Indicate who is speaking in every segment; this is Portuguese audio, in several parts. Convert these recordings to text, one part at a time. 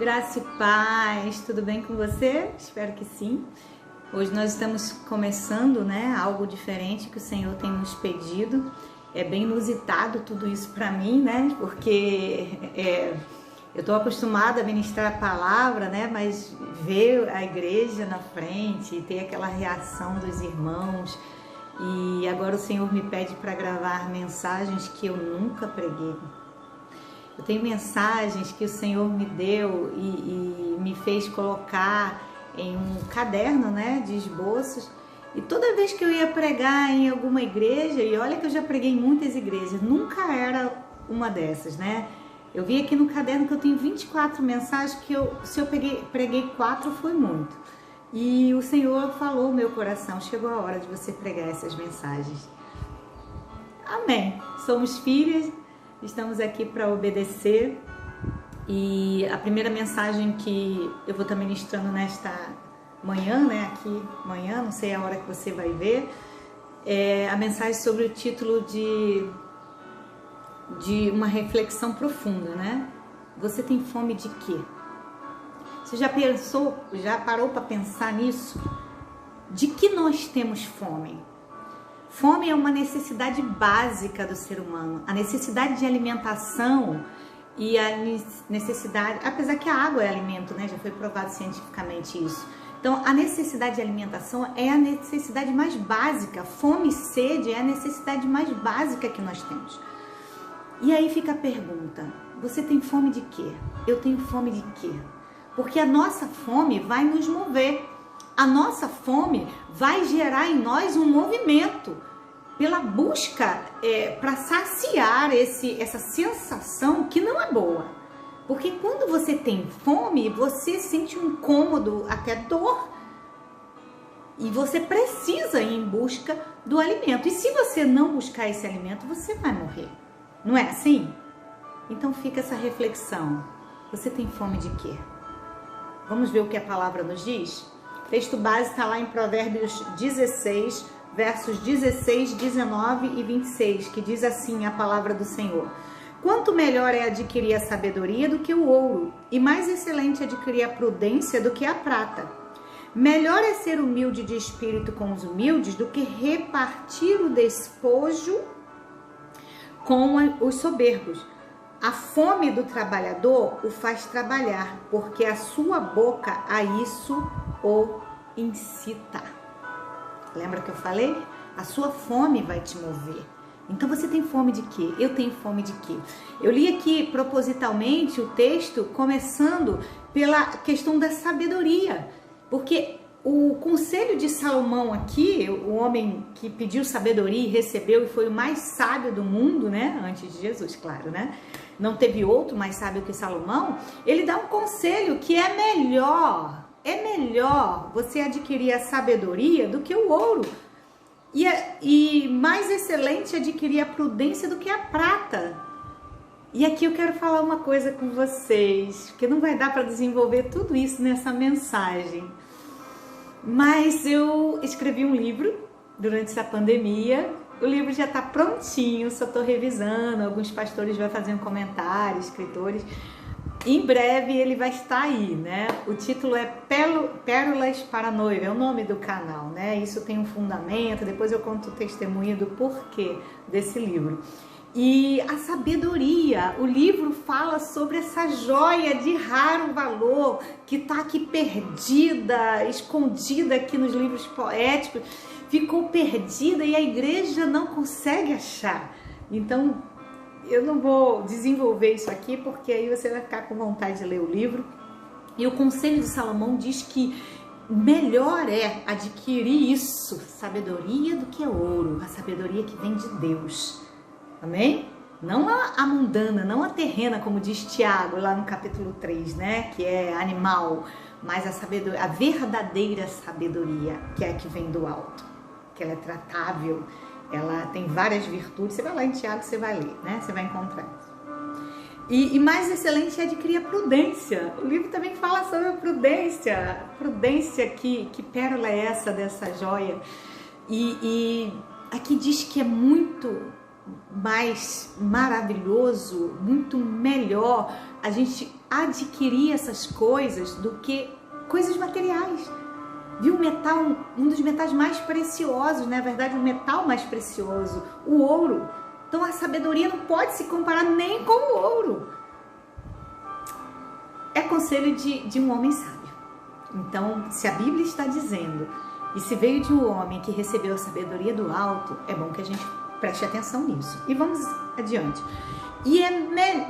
Speaker 1: Graça e paz, tudo bem com você? Espero que sim. Hoje nós estamos começando, algo diferente que o Senhor tem nos pedido. É bem inusitado tudo isso para mim, porque eu estou acostumada a ministrar a palavra, mas ver a igreja na frente e ter aquela reação dos irmãos. E agora o Senhor me pede para gravar mensagens que eu nunca preguei. Eu tenho mensagens que o Senhor me deu e me fez colocar em um caderno, de esboços. E toda vez que eu ia pregar em alguma igreja, e olha que eu já preguei em muitas igrejas, nunca era uma dessas, Eu vi aqui no caderno que eu tenho 24 mensagens, que se eu preguei 4 foi muito. E o Senhor falou no meu coração, chegou a hora de você pregar essas mensagens. Amém. Somos filhas. Estamos aqui para obedecer e a primeira mensagem que eu vou estar ministrando nesta manhã, aqui manhã, não sei a hora que você vai ver, é a mensagem sobre o título de uma reflexão profunda, Você tem fome de quê? Você já parou para pensar nisso? De que nós temos fome? Fome é uma necessidade básica do ser humano, a necessidade de alimentação e a necessidade, apesar que a água é alimento, já foi provado cientificamente isso. Então, a necessidade de alimentação é a necessidade mais básica, fome e sede é a necessidade mais básica que nós temos. E aí fica a pergunta, você tem fome de quê? Eu tenho fome de quê? Porque a nossa fome vai nos mover. A nossa fome vai gerar em nós um movimento pela busca para saciar essa sensação que não é boa. Porque quando você tem fome, você sente um incômodo, até dor. E você precisa ir em busca do alimento. E se você não buscar esse alimento, você vai morrer. Não é assim? Então fica essa reflexão. Você tem fome de quê? Vamos ver o que a palavra nos diz? O texto base está lá em Provérbios 16, versos 16, 19 e 26, que diz assim a palavra do Senhor. Quanto melhor é adquirir a sabedoria do que o ouro, e mais excelente adquirir a prudência do que a prata. Melhor é ser humilde de espírito com os humildes do que repartir o despojo com os soberbos. A fome do trabalhador o faz trabalhar, porque a sua boca a isso o incita. Lembra que eu falei? A sua fome vai te mover. Então você tem fome de quê? Eu tenho fome de quê? Eu li aqui propositalmente o texto começando pela questão da sabedoria, porque o conselho de Salomão aqui, o homem que pediu sabedoria e recebeu e foi o mais sábio do mundo, antes de Jesus, claro, Não teve outro mais sábio que Salomão. Ele dá um conselho que é melhor você adquirir a sabedoria do que o ouro. E mais excelente adquirir a prudência do que a prata. E aqui eu quero falar uma coisa com vocês, porque não vai dar para desenvolver tudo isso nessa mensagem. Mas eu escrevi um livro durante essa pandemia. O livro já está prontinho, só estou revisando. Alguns pastores vão fazer um comentário, escritores. Em breve ele vai estar aí, O título é Pérolas para a Noiva, é o nome do canal, Isso tem um fundamento, depois eu conto o testemunho do porquê desse livro. E a sabedoria, o livro fala sobre essa joia de raro valor que está aqui perdida, escondida aqui nos livros poéticos, ficou perdida e a igreja não consegue achar. Então, eu não vou desenvolver isso aqui, porque aí você vai ficar com vontade de ler o livro. E o conselho de Salomão diz que melhor é adquirir isso, sabedoria, do que ouro, a sabedoria que vem de Deus. Amém? Não a mundana, não a terrena, como diz Tiago lá no capítulo 3, que é animal, mas a sabedoria, a verdadeira sabedoria, que é a que vem do alto, que ela é tratável, ela tem várias virtudes. Você vai lá em Tiago, você vai ler, Você vai encontrar isso. E mais excelente é adquirir a prudência. O livro também fala sobre a prudência. Prudência, que pérola é essa dessa joia? E aqui diz que é muito mais maravilhoso, muito melhor a gente adquirir essas coisas do que coisas materiais. Viu, o metal, um dos metais mais preciosos, na verdade o metal mais precioso, o ouro. Então a sabedoria não pode se comparar nem com o ouro. É conselho de um homem sábio. Então, se a Bíblia está dizendo, e se veio de um homem que recebeu a sabedoria do alto, é bom que a gente preste atenção nisso. E vamos adiante. E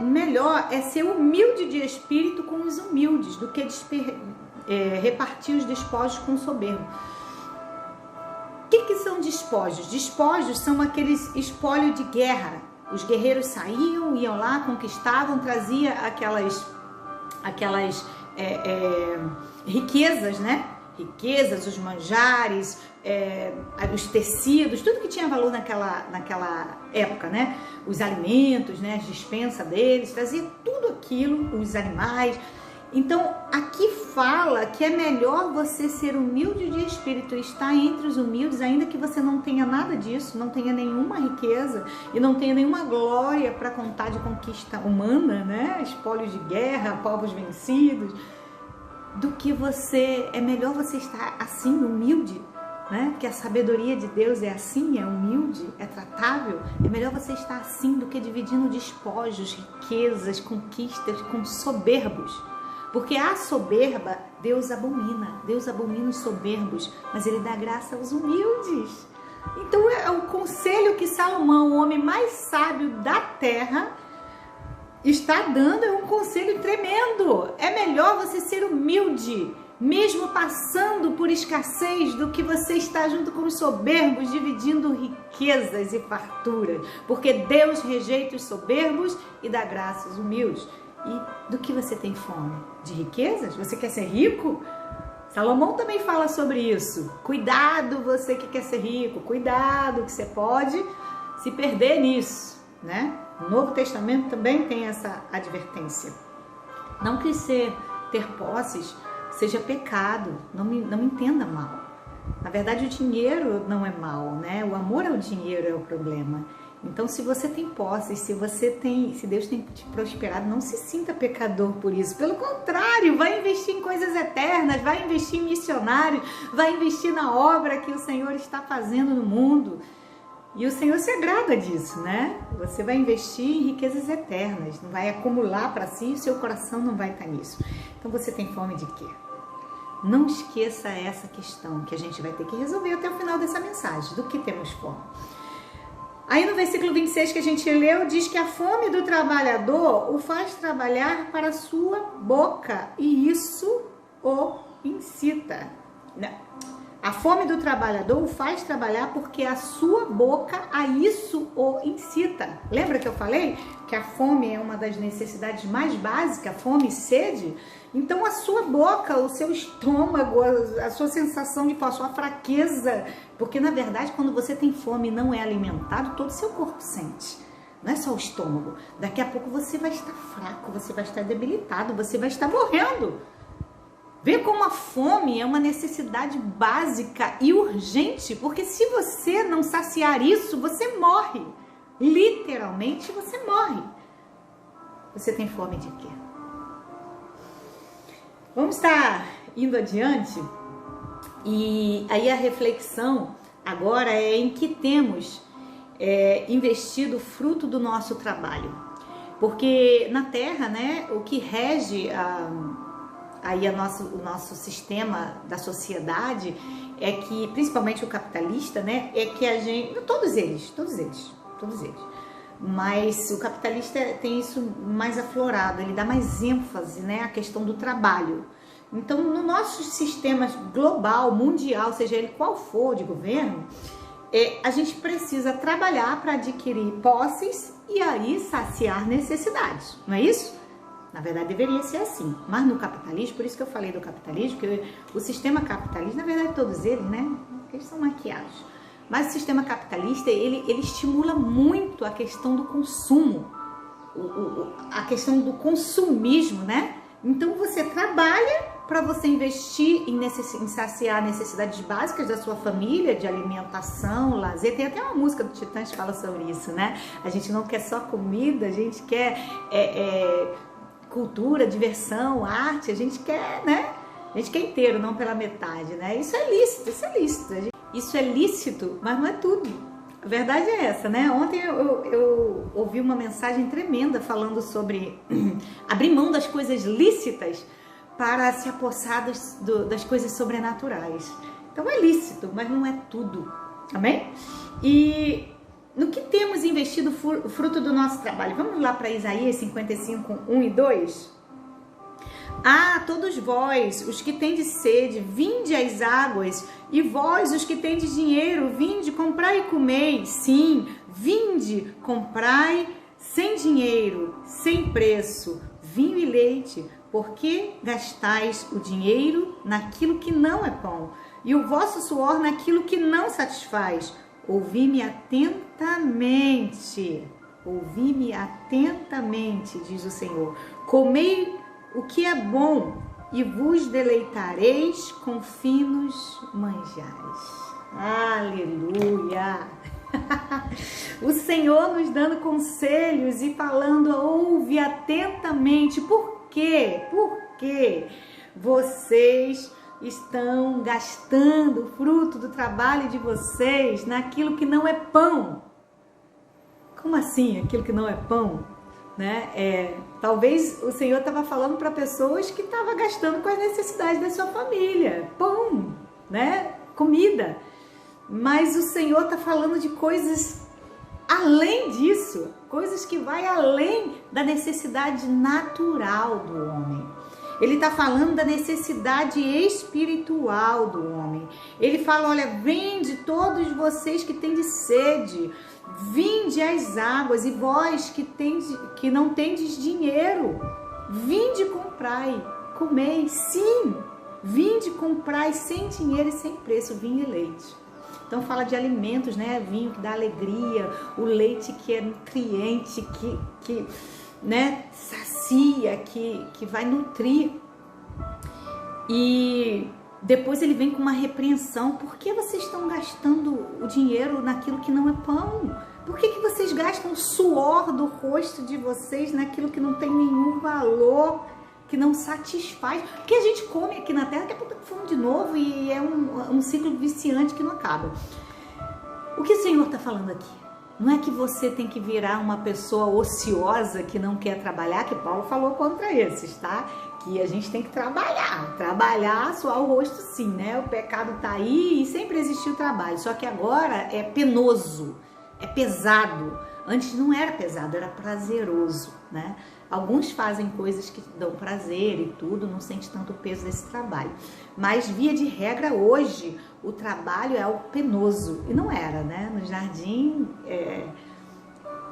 Speaker 1: melhor é ser humilde de espírito com os humildes do que repartir os despojos com o soberbo. O que são despojos? Despojos são aqueles espólios de guerra. Os guerreiros saíam, iam lá, conquistavam, trazia aquelas riquezas, né? Riquezas, os manjares, os tecidos, tudo que tinha valor naquela época, né? Os alimentos, né? As dispensas deles, trazia tudo aquilo, os animais. Então, aqui fala que é melhor você ser humilde de espírito, estar entre os humildes, ainda que você não tenha nada disso, não tenha nenhuma riqueza e não tenha nenhuma glória para contar de conquista humana, né? Espólios de guerra, povos vencidos, do que é melhor você estar assim, humilde, né? Porque a sabedoria de Deus é assim, é humilde, é tratável. É melhor você estar assim do que dividindo despojos, riquezas, conquistas com soberbos. Porque a soberba, Deus abomina os soberbos, mas Ele dá graça aos humildes. Então é o conselho que Salomão, o homem mais sábio da terra, está dando, é um conselho tremendo. É melhor você ser humilde, mesmo passando por escassez, do que você estar junto com os soberbos, dividindo riquezas e farturas. Porque Deus rejeita os soberbos e dá graça aos humildes. E do que você tem fome? De riquezas? Você quer ser rico? Salomão também fala sobre isso. Cuidado, você que quer ser rico. Cuidado, que você pode se perder nisso, né? O Novo Testamento também tem essa advertência. Não que ter posses seja pecado. Não me entenda mal. Na verdade, o dinheiro não é mal, né? O amor ao dinheiro é o problema. Então, se você tem posses, se Deus tem te prosperado, não se sinta pecador por isso. Pelo contrário, vai investir em coisas eternas, vai investir em missionários, vai investir na obra que o Senhor está fazendo no mundo. E o Senhor se agrada disso, né? Você vai investir em riquezas eternas, não vai acumular para si e o seu coração não vai estar nisso. Então, você tem fome de quê? Não esqueça essa questão que a gente vai ter que resolver até o final dessa mensagem. Do que temos fome? Aí no versículo 26 que a gente leu, diz que a fome do trabalhador o faz trabalhar para a sua boca e isso o incita. A fome do trabalhador o faz trabalhar porque a sua boca a isso o incita. Lembra que eu falei que a fome é uma das necessidades mais básicas, fome e sede? Então a sua boca, o seu estômago, a sua sensação de a sua fraqueza, porque na verdade quando você tem fome e não é alimentado, todo o seu corpo sente. Não é só o estômago. Daqui a pouco você vai estar fraco, você vai estar debilitado, você vai estar morrendo. Vê como a fome é uma necessidade básica e urgente, porque se você não saciar isso, você morre. Literalmente você morre. Você tem fome de quê? Vamos estar indo adiante e aí a reflexão agora é em que temos investido o fruto do nosso trabalho. Porque na Terra, né, o que rege o nosso sistema da sociedade é que, principalmente o capitalista, né, é que a gente, todos eles, mas o capitalista tem isso mais aflorado, ele dá mais ênfase, né, à questão do trabalho. Então, no nosso sistema global, mundial, seja ele qual for de governo, a gente precisa trabalhar para adquirir posses e aí saciar necessidades, não é isso? Na verdade, deveria ser assim. Mas no capitalismo, por isso que eu falei do capitalismo, porque o sistema capitalista, na verdade, todos eles, né? Eles são maquiados. Mas o sistema capitalista, ele estimula muito a questão do consumo, a questão do consumismo, né? Então, você trabalha para você investir em saciar necessidades básicas da sua família, de alimentação, lazer. Tem até uma música do Titãs que fala sobre isso, né? A gente não quer só comida, a gente quer cultura, diversão, arte, a gente quer, né? A gente quer inteiro, não pela metade, né? Isso é lícito, isso é lícito. Isso é lícito, mas não é tudo. A verdade é essa, né? Ontem eu ouvi uma mensagem tremenda falando sobre abrir mão das coisas lícitas para se apossar das coisas sobrenaturais. Então é lícito, mas não é tudo. Amém? E no que temos investido o fruto do nosso trabalho? Vamos lá para Isaías 55, 1 e 2. Ah, todos vós, os que tendes sede, vinde às águas, e vós, os que tendes dinheiro, vinde, comprai e comei. Sim, vinde, comprai sem dinheiro, sem preço, vinho e leite, porque gastais o dinheiro naquilo que não é pão, e o vosso suor naquilo que não satisfaz. Ouvi-me atentamente, diz o Senhor. Comei o que é bom e vos deleitareis com finos manjares. Aleluia! O Senhor nos dando conselhos e falando, ouve atentamente. Por quê? Porque vocês estão gastando o fruto do trabalho de vocês naquilo que não é pão. Como assim, aquilo que não é pão? Né? Talvez o Senhor estava falando para pessoas que estavam gastando com as necessidades da sua família, pão, né? Comida. Mas o Senhor está falando de coisas além disso, coisas que vai além da necessidade natural do homem. Ele está falando da necessidade espiritual do homem. Ele fala, olha, vinde todos vocês que têm de sede, vinde às águas, e vós que não tendes dinheiro, vinde comprai, comei. Sim, vinde comprai sem dinheiro e sem preço, vinho e leite. Então fala de alimentos, né? Vinho que dá alegria, o leite que é nutriente, que né, sacia, que vai nutrir. E depois ele vem com uma repreensão. Por que vocês estão gastando o dinheiro naquilo que não é pão? Por que vocês gastam o suor do rosto de vocês naquilo que não tem nenhum valor, que não satisfaz? Porque a gente come aqui na terra, daqui a pouco tá com fome de novo e é um ciclo viciante que não acaba. O que o Senhor está falando aqui? Não é que você tem que virar uma pessoa ociosa que não quer trabalhar, que Paulo falou contra esses, tá? Que a gente tem que trabalhar, suar o rosto sim, né? O pecado tá aí e sempre existiu trabalho, só que agora é penoso, é pesado. Antes não era pesado, era prazeroso, né? Alguns fazem coisas que dão prazer e tudo, não sente tanto o peso desse trabalho. Mas, via de regra, hoje, o trabalho é algo penoso. E não era, né? No jardim,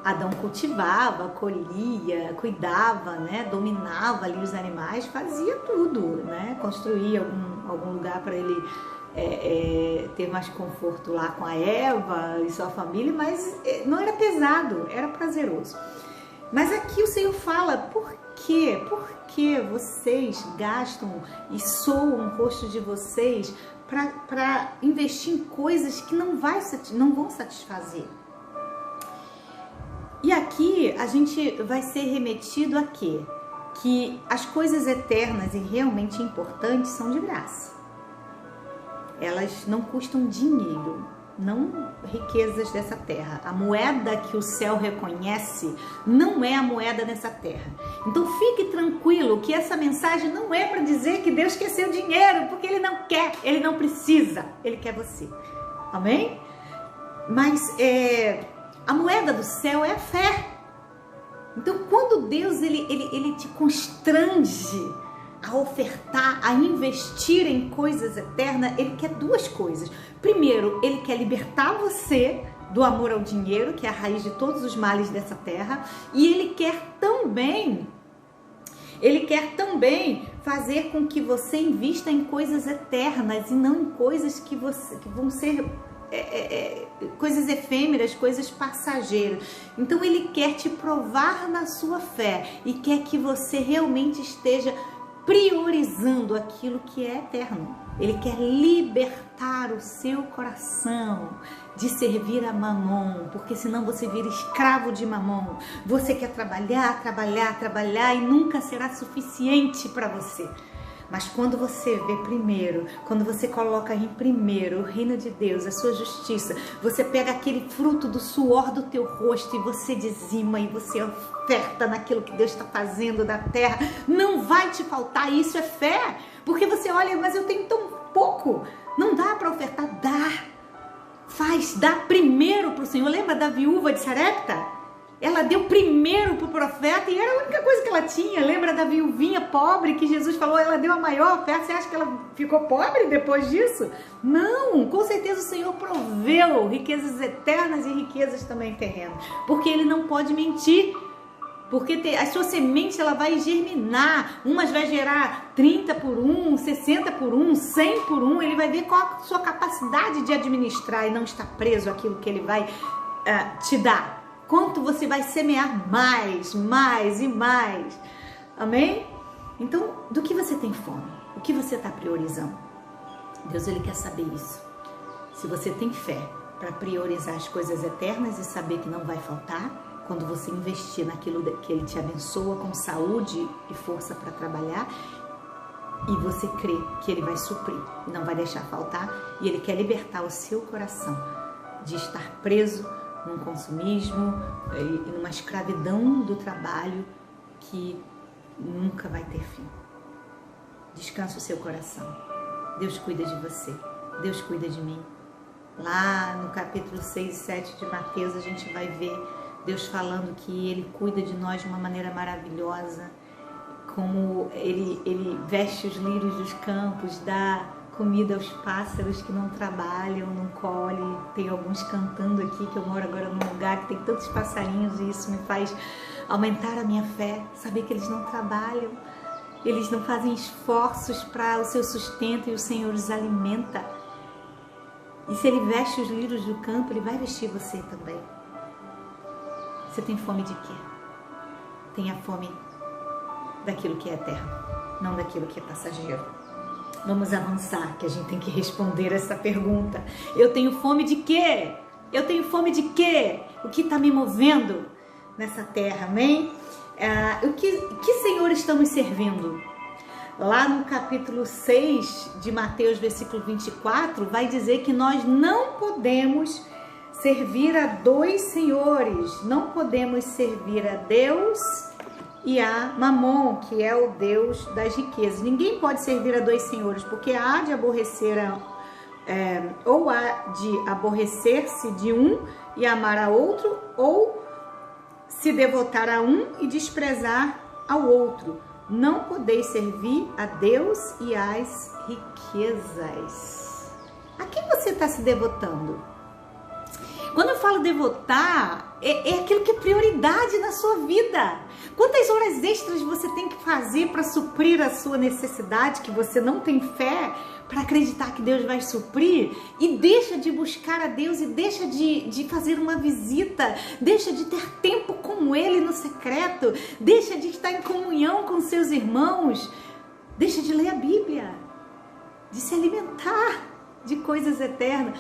Speaker 1: Adão cultivava, colhia, cuidava, né? Dominava ali os animais, fazia tudo, né? Construía algum lugar para ele ter mais conforto lá com a Eva e sua família, mas não era pesado, era prazeroso. Mas aqui o Senhor fala, por quê? Por que vocês gastam e soam o rosto de vocês para investir em coisas que não vão satisfazer? E aqui a gente vai ser remetido a quê? Que as coisas eternas e realmente importantes são de graça. Elas não custam dinheiro, não riquezas dessa terra. A moeda que o céu reconhece não é a moeda dessa terra. Então fique tranquilo que essa mensagem não é para dizer que Deus quer seu dinheiro, porque Ele não quer, Ele não precisa, Ele quer você. Amém? Mas a moeda do céu é a fé. Então quando Deus ele te constrange a ofertar, a investir em coisas eternas, Ele quer duas coisas. Primeiro, Ele quer libertar você do amor ao dinheiro, que é a raiz de todos os males dessa terra, e Ele quer também fazer com que você invista em coisas eternas e não em coisas que vão ser coisas efêmeras, coisas passageiras. Então Ele quer te provar na sua fé e quer que você realmente esteja priorizando aquilo que é eterno. Ele quer libertar o seu coração de servir a Mamon, porque senão você vira escravo de Mamon. Você quer trabalhar, trabalhar, trabalhar e nunca será suficiente para você. Mas quando você vê primeiro, quando você coloca em primeiro o reino de Deus, a sua justiça, você pega aquele fruto do suor do teu rosto e você dizima e você oferta naquilo que Deus está fazendo da terra, não vai te faltar. Isso é fé, porque você olha, mas eu tenho tão pouco, não dá para ofertar. Dá primeiro para o Senhor. Lembra da viúva de Sarepta? Ela deu primeiro para o profeta e era a única coisa que ela tinha. Lembra da viuvinha pobre que Jesus falou? Ela deu a maior oferta. Você acha que ela ficou pobre depois disso? Não, com certeza o Senhor proveu riquezas eternas e riquezas também terrenas. Porque Ele não pode mentir. Porque a sua semente ela vai germinar. Umas vai gerar 30 por 1, 60 por 1, 100 por 1. Ele vai ver qual a sua capacidade de administrar e não estar preso àquilo que Ele vai te dar. Quanto você vai semear mais, mais e mais. Amém? Então, do que você tem fome? O que você está priorizando? Deus, Ele quer saber isso. Se você tem fé para priorizar as coisas eternas e saber que não vai faltar, quando você investir naquilo que Ele te abençoa com saúde e força para trabalhar, e você crê que Ele vai suprir, não vai deixar faltar, e Ele quer libertar o seu coração de estar preso num consumismo e numa escravidão do trabalho que nunca vai ter fim. Descansa o seu coração. Deus cuida de você. Deus cuida de mim. Lá no capítulo 6 e 7 de Mateus a gente vai ver Deus falando que Ele cuida de nós de uma maneira maravilhosa, como Ele veste os lírios dos campos, dá comida aos pássaros que não trabalham, não colhem. Tem alguns cantando aqui, que eu moro agora num lugar que tem tantos passarinhos e isso me faz aumentar a minha fé, saber que eles não trabalham, eles não fazem esforços para o seu sustento e o Senhor os alimenta. E se Ele veste os lírios do campo, Ele vai vestir você também. Você tem fome de quê? Tenha fome daquilo que é eterno, não daquilo que é passageiro. Vamos avançar, que a gente tem que responder essa pergunta. Eu tenho fome de quê? Eu tenho fome de quê? O que está me movendo nessa terra, amém? O que Senhor estamos servindo? Lá no capítulo 6 de Mateus, versículo 24, vai dizer que nós não podemos servir a dois senhores. Não podemos servir a Deus e a Mamon, que é o Deus das riquezas. Ninguém pode servir a dois senhores, porque há de aborrecer ou há de aborrecer-se de um e amar a outro, ou se devotar a um e desprezar ao outro. Não podeis servir a Deus e às riquezas. A quem você está se devotando? Quando eu falo devotar, é aquilo que é prioridade na sua vida. Quantas horas extras você tem que fazer para suprir a sua necessidade, que você não tem fé, para acreditar que Deus vai suprir? E deixa de buscar a Deus e deixa de fazer uma visita, deixa de ter tempo com Ele no secreto, deixa de estar em comunhão com seus irmãos, deixa de ler a Bíblia, de se alimentar de coisas eternas.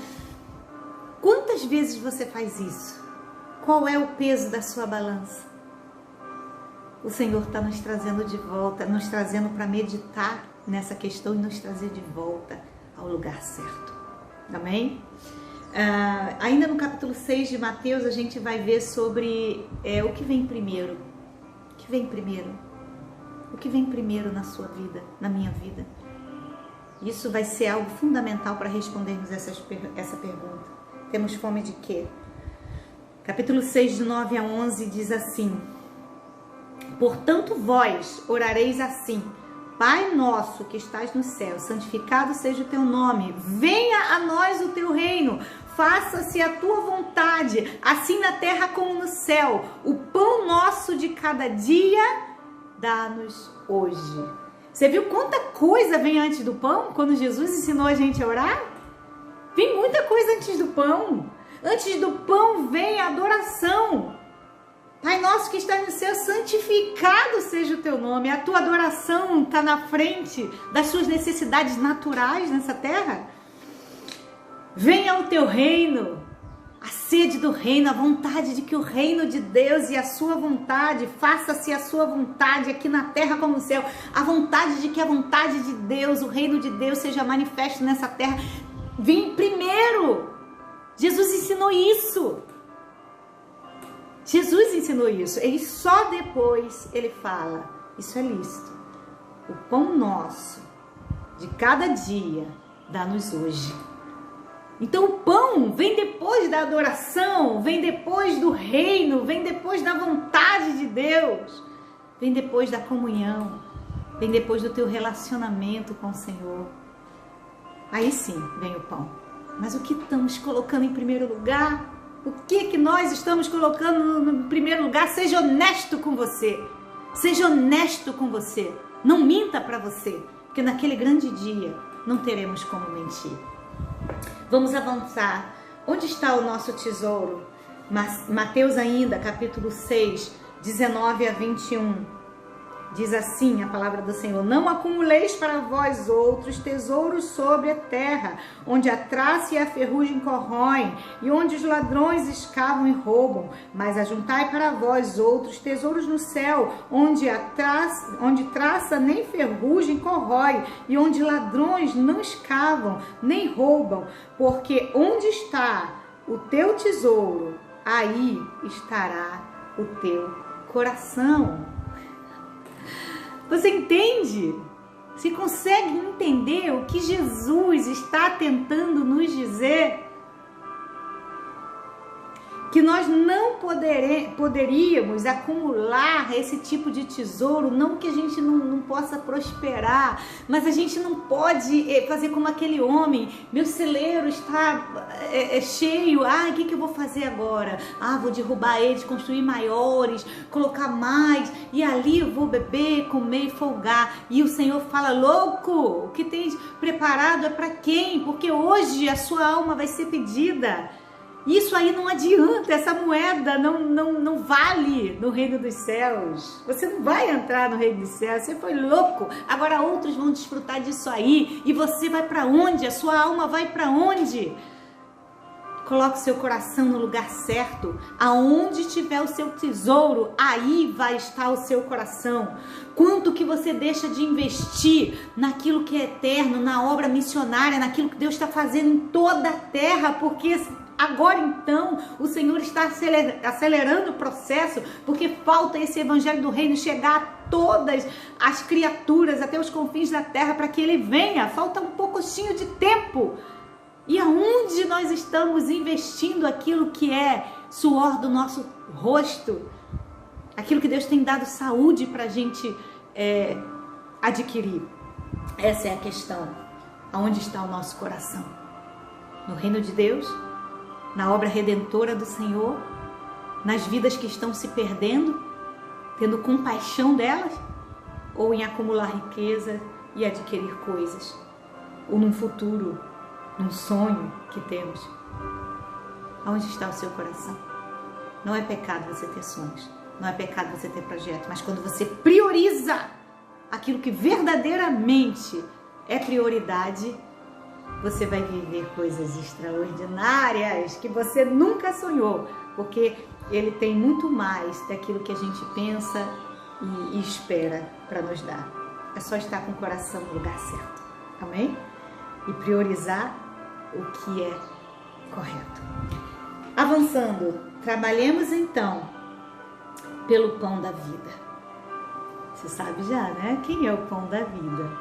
Speaker 1: Quantas vezes você faz isso? Qual é o peso da sua balança? O Senhor está nos trazendo de volta, nos trazendo para meditar nessa questão e nos trazer de volta ao lugar certo. Amém? Ainda no capítulo 6 de Mateus, a gente vai ver sobre o que vem primeiro. O que vem primeiro? O que vem primeiro na sua vida, na minha vida? Isso vai ser algo fundamental para respondermos essa pergunta. Temos fome de quê? Capítulo 6, de 9 a 11, diz assim: portanto, vós orareis assim: Pai nosso que estás no céu, santificado seja o teu nome, venha a nós o teu reino, faça-se a tua vontade, assim na terra como no céu. O pão nosso de cada dia, dá-nos hoje. Você viu quanta coisa vem antes do pão? Quando Jesus ensinou a gente a orar? Vem muita coisa antes do pão. Antes do pão vem a adoração. Pai nosso que está no céu, santificado seja o teu nome. A tua adoração está na frente das suas necessidades naturais nessa terra. Venha o teu reino, a sede do reino, a vontade de que o reino de Deus e a sua vontade, faça-se a sua vontade aqui na terra como no céu. A vontade de que a vontade de Deus, o reino de Deus seja manifesto nessa terra. Vem primeiro. Jesus ensinou isso. Jesus ensinou isso. E só depois ele fala, isso é lícito. O pão nosso de cada dia dá-nos hoje. Então o pão vem depois da adoração, vem depois do reino, vem depois da vontade de Deus, vem depois da comunhão, vem depois do teu relacionamento com o Senhor. Aí sim vem o pão. Mas o que estamos colocando em primeiro lugar? O que nós estamos colocando em primeiro lugar? Seja honesto com você. Seja honesto com você. Não minta para você, porque naquele grande dia não teremos como mentir. Vamos avançar. Onde está o nosso tesouro? Mateus ainda, capítulo 6, 19 a 21. Diz assim a palavra do Senhor: não acumuleis para vós outros tesouros sobre a terra, onde a traça e a ferrugem corroem, e onde os ladrões escavam e roubam, mas ajuntai para vós outros tesouros no céu, onde traça nem ferrugem corrói, e onde ladrões não escavam nem roubam, porque onde está o teu tesouro, aí estará o teu coração. Você entende? Você consegue entender o que Jesus está tentando nos dizer? Que nós não poderíamos acumular esse tipo de tesouro, não que a gente não possa prosperar, mas a gente não pode fazer como aquele homem: meu celeiro está cheio, o que eu vou fazer agora? Vou derrubar eles, construir maiores, colocar mais, e ali eu vou beber, comer e folgar. E o Senhor fala: louco, o que tens preparado é para quem? Porque hoje a sua alma vai ser pedida. Isso aí não adianta, essa moeda não vale no reino dos céus. Você não vai entrar no reino dos céus, você foi louco. Agora outros vão desfrutar disso aí. E você vai para onde? A sua alma vai para onde? Coloque seu coração no lugar certo. Aonde estiver o seu tesouro, aí vai estar o seu coração. Quanto que você deixa de investir naquilo que é eterno, na obra missionária, naquilo que Deus está fazendo em toda a terra, porque agora então o Senhor está acelerando o processo, porque falta esse evangelho do reino chegar a todas as criaturas, até os confins da terra, para que ele venha. Falta um pouquinho de tempo. E aonde nós estamos investindo aquilo que é suor do nosso rosto, aquilo que Deus tem dado saúde para a gente adquirir? Essa é a questão. Aonde está o nosso coração? No reino de Deus? Na obra redentora do Senhor, nas vidas que estão se perdendo, tendo compaixão delas, ou em acumular riqueza e adquirir coisas, ou num futuro, num sonho que temos? Aonde está o seu coração? Não é pecado você ter sonhos, não é pecado você ter projetos, mas quando você prioriza aquilo que verdadeiramente é prioridade, você vai viver coisas extraordinárias que você nunca sonhou, porque ele tem muito mais daquilo que a gente pensa e espera para nos dar. É só estar com o coração no lugar certo, amém? E priorizar o que é correto. Avançando, trabalhemos então pelo pão da vida. Você sabe já, né? Quem é o pão da vida?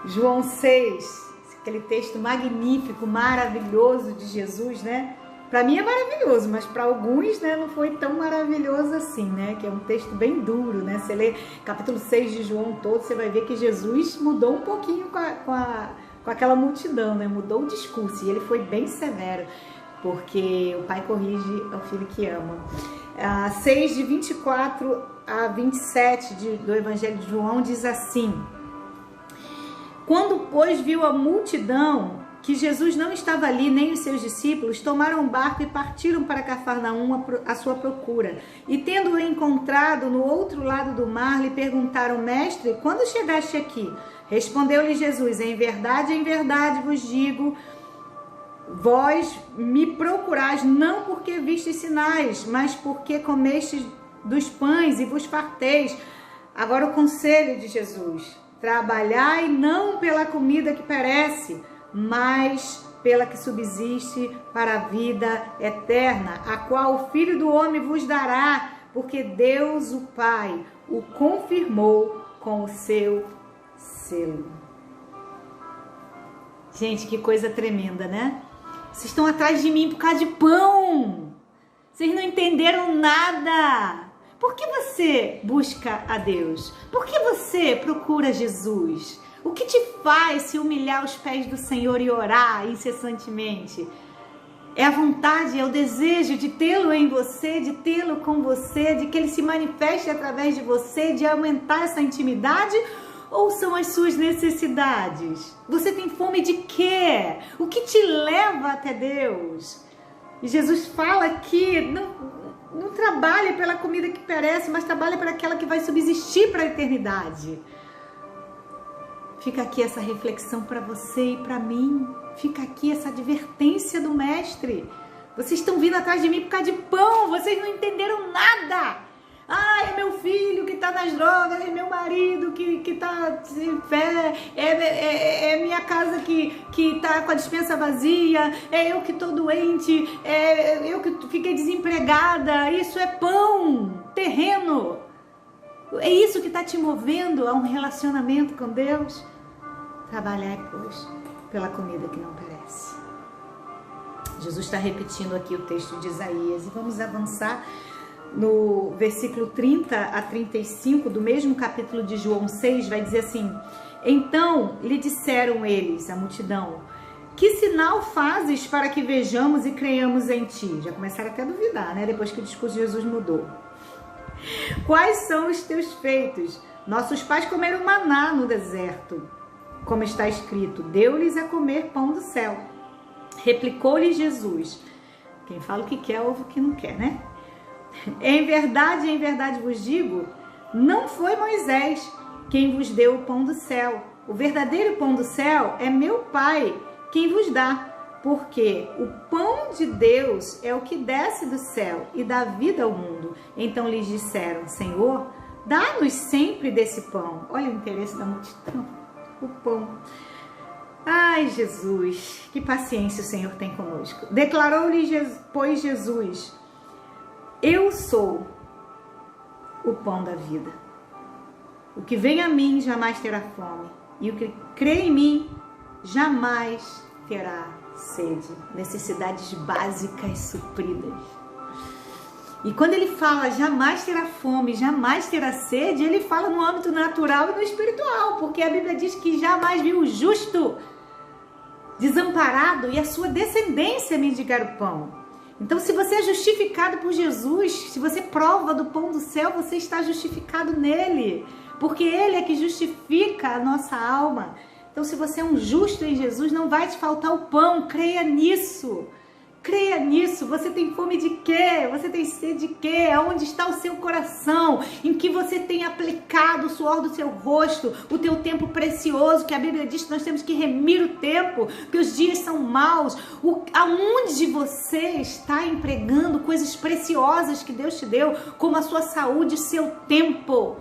Speaker 1: João 6, aquele texto magnífico, maravilhoso de Jesus, né? Para mim é maravilhoso, mas para alguns, né, não foi tão maravilhoso assim, né? Que é um texto bem duro, né? Você lê capítulo 6 de João todo, você vai ver que Jesus mudou um pouquinho com aquela multidão, né? Mudou o discurso e ele foi bem severo, porque o pai corrige ao filho que ama. 6 de 24 a 27 do Evangelho de João diz assim: quando, pois, viu a multidão que Jesus não estava ali, nem os seus discípulos, tomaram um barco e partiram para Cafarnaum à sua procura. E tendo-o encontrado no outro lado do mar, lhe perguntaram: Mestre, quando chegaste aqui? Respondeu-lhe Jesus: em verdade vos digo, vós me procurais não porque vistes sinais, mas porque comestes dos pães e vos farteis. Agora o conselho de Jesus: trabalhai não pela comida que perece, mas pela que subsiste para a vida eterna, a qual o Filho do Homem vos dará, porque Deus, o Pai, o confirmou com o seu selo. Gente, que coisa tremenda, né? Vocês estão atrás de mim por causa de pão. Vocês não entenderam nada. Por que você busca a Deus? Por que você procura Jesus? O que te faz se humilhar aos pés do Senhor e orar incessantemente? É a vontade, é o desejo de tê-lo em você, de tê-lo com você, de que ele se manifeste através de você, de aumentar essa intimidade? Ou são as suas necessidades? Você tem fome de quê? O que te leva até Deus? E Jesus fala que não trabalhe pela comida que perece, mas trabalhe para aquela que vai subsistir para a eternidade. Fica aqui essa reflexão para você e para mim. Fica aqui essa advertência do Mestre. Vocês estão vindo atrás de mim por causa de pão. Vocês não entenderam nada. É meu filho que está nas drogas, é meu marido que está sem fé, é minha casa que está com a despensa vazia, é eu que estou doente, é eu que fiquei desempregada. Isso é pão, terreno. É isso que está te movendo a um relacionamento com Deus? Trabalhai, pois, pela comida que não perece. Jesus está repetindo aqui o texto de Isaías e vamos avançar no versículo 30 a 35 do mesmo capítulo de João 6, vai dizer assim: então lhe disseram eles, a multidão, que sinal fazes para que vejamos e creiamos em ti? Já começaram até a duvidar, né? Depois que o discurso de Jesus mudou. Quais são os teus feitos? Nossos pais comeram maná no deserto, como está escrito, deu-lhes a comer pão do céu. Replicou-lhe Jesus: quem fala o que quer, ouve o que não quer, né? Em verdade vos digo, não foi Moisés quem vos deu o pão do céu. O verdadeiro pão do céu é meu Pai quem vos dá. Porque o pão de Deus é o que desce do céu e dá vida ao mundo. Então lhes disseram: Senhor, dá-nos sempre desse pão. Olha o interesse da multidão, o pão. Ai, Jesus, que paciência o Senhor tem conosco. Declarou-lhe, pois, Jesus: eu sou o pão da vida. O que vem a mim jamais terá fome, e o que crê em mim jamais terá sede. Necessidades básicas supridas. E quando ele fala jamais terá fome, jamais terá sede, ele fala no âmbito natural e no espiritual, porque a Bíblia diz que jamais viu o justo desamparado e a sua descendência mendigar o pão. Então, se você é justificado por Jesus, se você prova do pão do céu, você está justificado nele, porque ele é que justifica a nossa alma. Então, se você é um justo em Jesus, não vai te faltar o pão, creia nisso. Creia nisso. Você tem fome de quê? Você tem sede de quê? Aonde está o seu coração? Em que você tem aplicado o suor do seu rosto, o teu tempo precioso, que a Bíblia diz que nós temos que remir o tempo, que os dias são maus. Aonde você está empregando coisas preciosas que Deus te deu, como a sua saúde, seu tempo?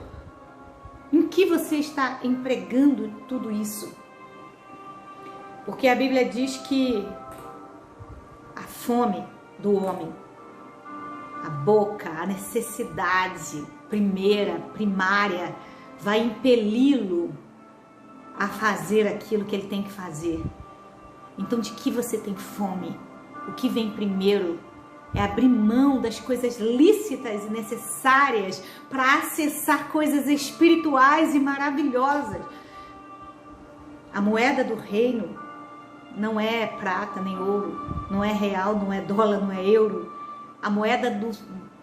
Speaker 1: Em que você está empregando tudo isso? Porque a Bíblia diz que a fome do homem, a boca, a necessidade primária, vai impeli-lo a fazer aquilo que ele tem que fazer. Então, de que você tem fome? O que vem primeiro é abrir mão das coisas lícitas e necessárias para acessar coisas espirituais e maravilhosas. A moeda do reino não é prata nem ouro, não é real, não é dólar, não é euro. A moeda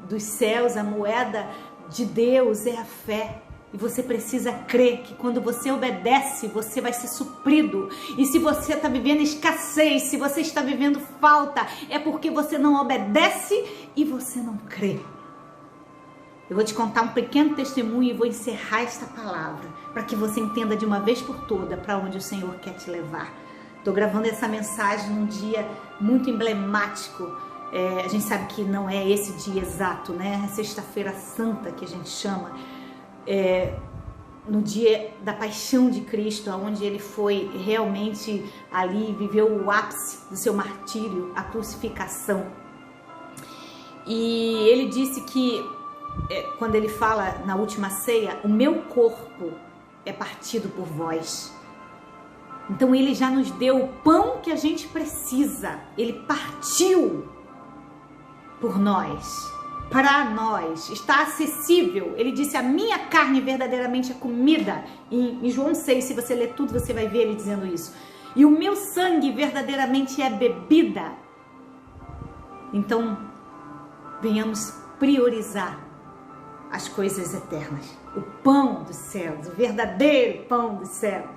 Speaker 1: dos céus, a moeda de Deus é a fé, E você precisa crer que quando você obedece, você vai ser suprido. E se você está vivendo escassez, se você está vivendo falta, é porque você não obedece e você não crê. Eu vou te contar um pequeno testemunho e vou encerrar esta palavra, para que você entenda de uma vez por toda para onde o Senhor quer te levar. Estou gravando essa mensagem num dia muito emblemático. A gente sabe que não é esse dia exato, né? É Sexta-feira Santa que a gente chama. No dia da paixão de Cristo, onde ele foi realmente ali, viveu o ápice do seu martírio, a crucificação. E ele disse que, quando ele fala na última ceia, o meu corpo é partido por vós. Então ele já nos deu o pão que a gente precisa, ele partiu por nós. Para nós, está acessível. Ele disse, a minha carne verdadeiramente é comida. Em João 6, se você ler tudo, você vai ver ele dizendo isso. E o meu sangue verdadeiramente é bebida. Então, venhamos priorizar as coisas eternas. O pão dos céus, o verdadeiro pão dos céus.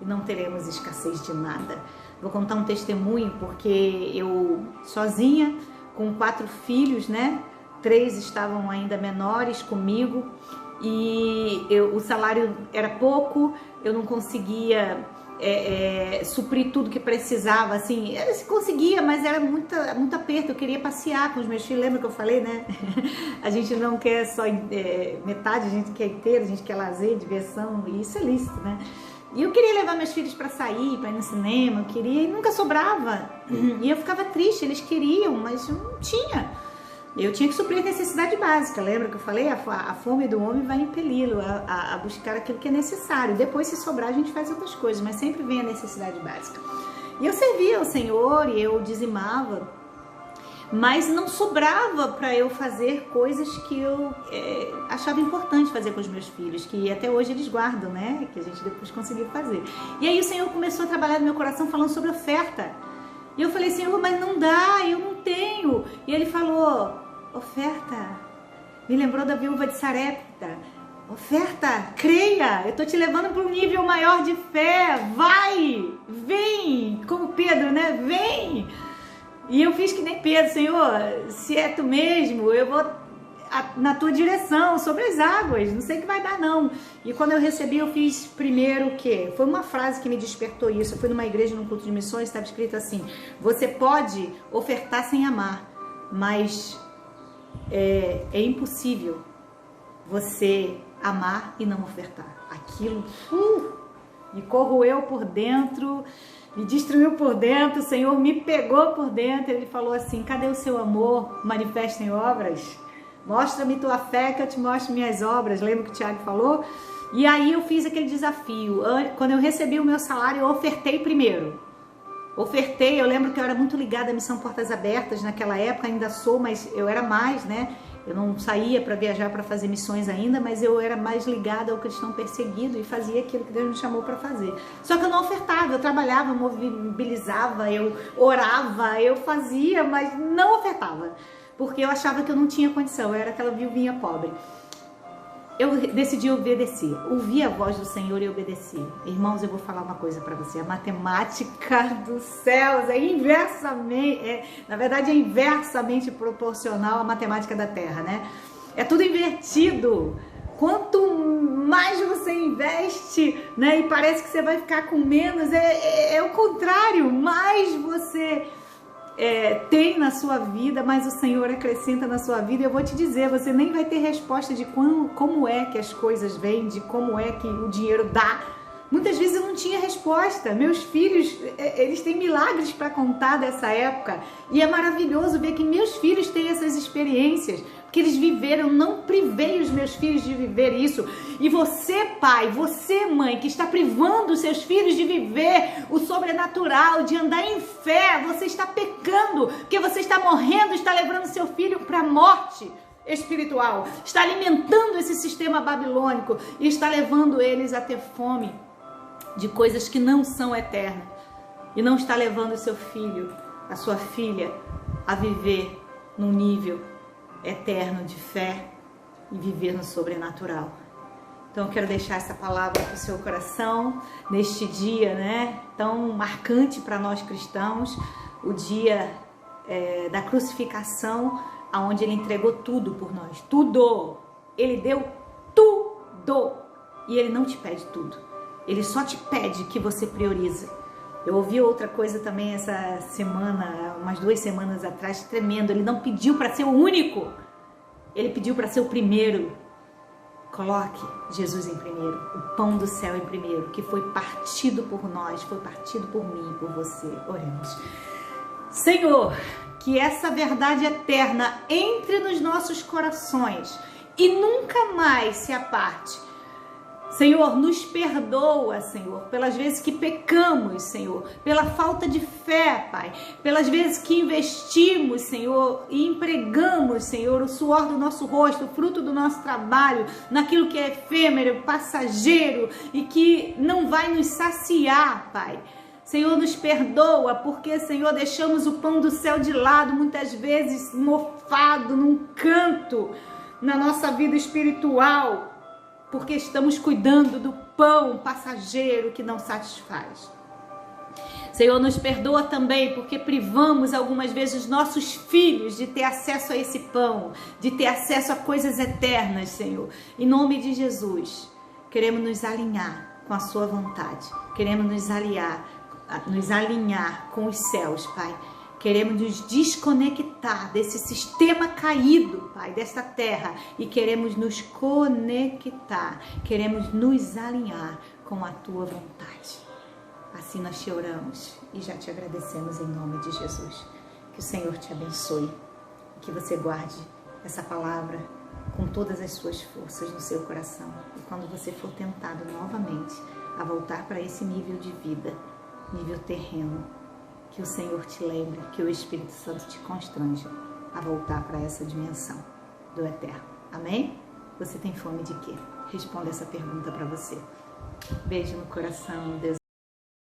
Speaker 1: E não teremos escassez de nada. Vou contar um testemunho, porque eu sozinha, com 4 filhos, né? 3 estavam ainda menores comigo e o salário era pouco, eu não conseguia suprir tudo que precisava, assim, conseguia, mas era muito aperto. Eu queria passear com os meus filhos, lembra que eu falei, né? A gente não quer só metade, a gente quer inteiro, a gente quer lazer, diversão, e isso é lícito, né? E eu queria levar meus filhos para sair, para ir no cinema, eu queria, e nunca sobrava, e eu ficava triste, eles queriam, mas eu não tinha. Eu tinha que suprir a necessidade básica, lembra que eu falei? A fome do homem vai impeli-lo a buscar aquilo que é necessário. Depois, se sobrar, a gente faz outras coisas, mas sempre vem a necessidade básica. E eu servia ao Senhor e eu dizimava, mas não sobrava para eu fazer coisas que eu achava importante fazer com os meus filhos, que até hoje eles guardam, né? Que a gente depois conseguiu fazer. E aí o Senhor começou a trabalhar no meu coração falando sobre oferta. E eu falei, Senhor, mas não dá, eu não tenho. E ele falou, oferta, me lembrou da viúva de Sarepta, oferta, creia, eu tô te levando para um nível maior de fé, vai, vem, como Pedro, né, vem. E eu fiz que nem Pedro, Senhor, se é tu mesmo, eu vou na tua direção, sobre as águas, não sei o que vai dar não. E quando eu recebi, eu fiz primeiro o quê? Foi uma frase que me despertou isso. Eu fui numa igreja, num culto de missões, estava escrito assim, você pode ofertar sem amar, mas é impossível você amar e não ofertar. Aquilo me corroeu por dentro, me destruiu por dentro, o Senhor me pegou por dentro. Ele falou assim, cadê o seu amor? Manifesta em obras. Mostra-me tua fé que eu te mostro minhas obras. Lembra que o Tiago falou? E aí eu fiz aquele desafio. Quando eu recebi o meu salário, eu ofertei primeiro. Ofertei, eu lembro que eu era muito ligada à Missão Portas Abertas naquela época, ainda sou, mas eu era mais, né? Eu não saía para viajar para fazer missões ainda, mas eu era mais ligada ao cristão perseguido e fazia aquilo que Deus me chamou para fazer. Só que eu não ofertava, eu trabalhava, mobilizava, eu orava, eu fazia, mas não ofertava. Porque eu achava que eu não tinha condição, eu era aquela viuvinha pobre. Eu decidi obedecer, ouvi a voz do Senhor e obedeci. Irmãos, eu vou falar uma coisa para você, a matemática dos céus é inversamente, na verdade é inversamente proporcional à matemática da terra, né? É tudo invertido. Quanto mais você investe, né, e parece que você vai ficar com menos, é o contrário, mais você tem na sua vida, mas o Senhor acrescenta na sua vida. Eu vou te dizer, você nem vai ter resposta de como é que as coisas vêm, de como é que o dinheiro dá. Muitas vezes eu não tinha resposta. Meus filhos, eles têm milagres para contar dessa época, e é maravilhoso ver que meus filhos têm essas experiências, porque eles viveram. Não privei os meus filhos de viver isso. E você, pai, você, mãe, que está privando os seus filhos de viver o sobrenatural, de andar em fé, você está pecando, porque você está morrendo, está levando seu filho para a morte espiritual, está alimentando esse sistema babilônico e está levando eles a ter fome de coisas que não são eternas, e não está levando o seu filho, a sua filha, a viver num nível eterno de fé e viver no sobrenatural. Então eu quero deixar essa palavra para o seu coração neste dia, né, tão marcante para nós cristãos, o dia da crucificação, aonde ele entregou tudo por nós, tudo. Ele deu tudo e ele não te pede tudo. Ele só te pede que você priorize. Eu ouvi outra coisa também essa semana, umas 2 semanas atrás, tremendo. Ele não pediu para ser o único. Ele pediu para ser o primeiro. Coloque Jesus em primeiro, o pão do céu em primeiro, que foi partido por nós, foi partido por mim e por você. Oremos. Senhor, que essa verdade eterna entre nos nossos corações e nunca mais se aparte. Senhor, nos perdoa, Senhor, pelas vezes que pecamos, Senhor, pela falta de fé, Pai, pelas vezes que investimos, Senhor, e empregamos, Senhor, o suor do nosso rosto, o fruto do nosso trabalho, naquilo que é efêmero, passageiro e que não vai nos saciar, Pai. Senhor, nos perdoa porque, Senhor, deixamos o pão do céu de lado, muitas vezes mofado num canto na nossa vida espiritual, porque estamos cuidando do pão passageiro que não satisfaz. Senhor, nos perdoa também porque privamos algumas vezes os nossos filhos de ter acesso a esse pão, de ter acesso a coisas eternas, Senhor. Em nome de Jesus, queremos nos alinhar com a sua vontade, queremos nos alinhar com os céus, Pai. Queremos nos desconectar desse sistema caído, Pai, desta terra, e queremos nos conectar, queremos nos alinhar com a Tua vontade. Assim nós te oramos e já te agradecemos em nome de Jesus. Que o Senhor te abençoe, que você guarde essa palavra com todas as suas forças no seu coração. E quando você for tentado novamente a voltar para esse nível de vida, nível terreno, que o Senhor te lembre, que o Espírito Santo te constranja a voltar para essa dimensão do eterno. Amém? Você tem fome de quê? Responda essa pergunta para você. Beijo no coração. Deus